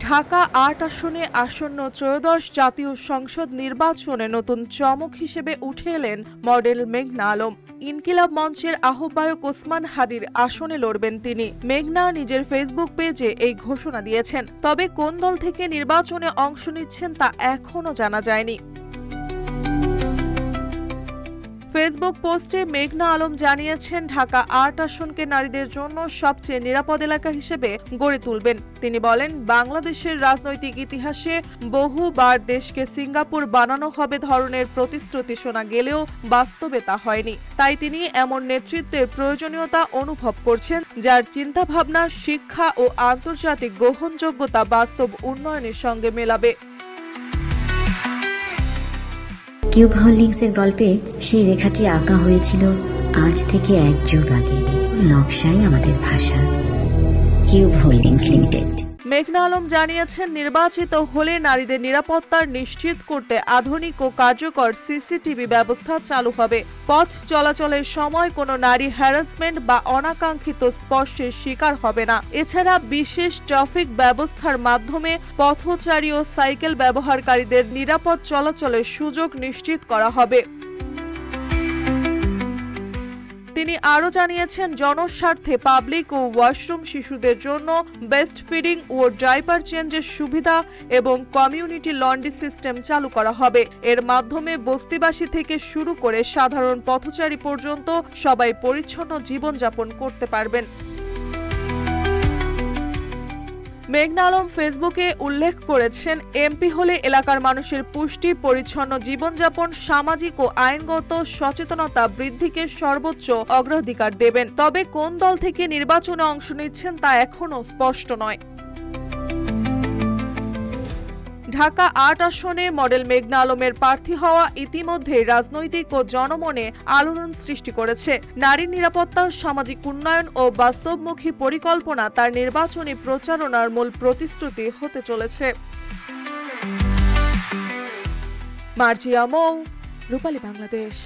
ঢাকা ৮ আসনে আসন্ন ত্রয়োদশ জাতীয় সংসদ নির্বাচনে নতুন চমক হিসেবে উঠে এলেন মডেল মেঘনা আলম। ইনকিলাব মঞ্চের আহ্বায়ক ওসমান হাদির আসনে লড়বেন তিনি। মেঘনা নিজের ফেসবুক পেজে এই ঘোষণা দিয়েছেন। তবে কোন দল থেকে নির্বাচনে অংশ নিচ্ছেন তা এখনও জানা যায়নি। ফেসবুক পোস্টে মেঘনা আলম জানিয়েছেন, ঢাকা ৮ আসনকে নারীদের জন্য সবচেয়ে নিরাপদ এলাকা হিসেবে গড়ে তুলবেন। তিনি বলেন, বাংলাদেশের রাজনৈতিক ইতিহাসে বহুবার দেশকে সিঙ্গাপুর বানানো হবে ধরনের প্রতিশ্রুতি শোনা গেলেও বাস্তবে তা হয়নি। তাই তিনি এমন নেতৃত্বের প্রয়োজনীয়তা অনুভব করছেন, যার চিন্তাভাবনা, শিক্ষা ও আন্তর্জাতিক গ্রহণযোগ্যতা বাস্তব উন্নয়নের সঙ্গে মেলাবে। কিউব হোল্ডিংসের গল্পে সেই রেখাটি আঁকা হয়েছিল আজ থেকে ১ যুগ আগে। নকশাই আমাদের ভাষা। Cube holdings limited. মেঘনা আলম জানিয়েছেন, নির্বাচিত হলে নারীদের নিরাপত্তা নিশ্চিত করতে আধুনিক ও কার্যকর সিসিটিভি ব্যবস্থা চালু হবে। পথ চলাচলের সময় কোনো নারী হ্যারাসমেন্ট বা অনাকাঙ্ক্ষিত স্পর্শের শিকার হবে না। এছাড়া বিশেষ ট্রাফিক ব্যবস্থার মাধ্যমে পথচারী ও সাইকেল ব্যবহারকারীদের নিরাপদ চলাচলের সুযোগ নিশ্চিত করা হবে। তিনি আরও জানিয়েছেন, জনস্বার্থে পাবলিক ও ওয়াশরুম, শিশুদের জন্য বেস্ট ফিডিং ও ডাইপার চেঞ্জের সুবিধা এবং কমিউনিটি লন্ড্রি সিস্টেম চালু করা হবে। এর মাধ্যমে বস্তিবাসী থেকে শুরু করে সাধারণ পথচারী পর্যন্ত সবাই পরিচ্ছন্ন জীবনযাপন করতে পারবেন। মেঘনা আলম ফেসবুকে উল্লেখ করেছেন, এমপি হলে এলাকার মানুষের পুষ্টি, পরিচ্ছন্ন জীবনযাপন, সামাজিক ও আইনগত সচেতনতা বৃদ্ধিকে সর্বোচ্চ অগ্রাধিকার দেবেন। তবে কোন দল থেকে নির্বাচনে অংশ নিচ্ছেন তা এখনও স্পষ্ট নয়। ঢাকা ৮ আসনে মডেল মেঘনা আলমের প্রার্থী হওয়া ইতিমধ্যে রাজনৈতিক ও জনমনে আলোড়ন সৃষ্টি করেছে। নারী নিরাপত্তা, সামাজিক উন্নয়ন ও বাস্তবমুখী পরিকল্পনা তার নির্বাচনী প্রচারণার মূল প্রতিশ্রুতি হতে চলেছে। মার্জিয়া মৌ, রূপালী বাংলাদেশ।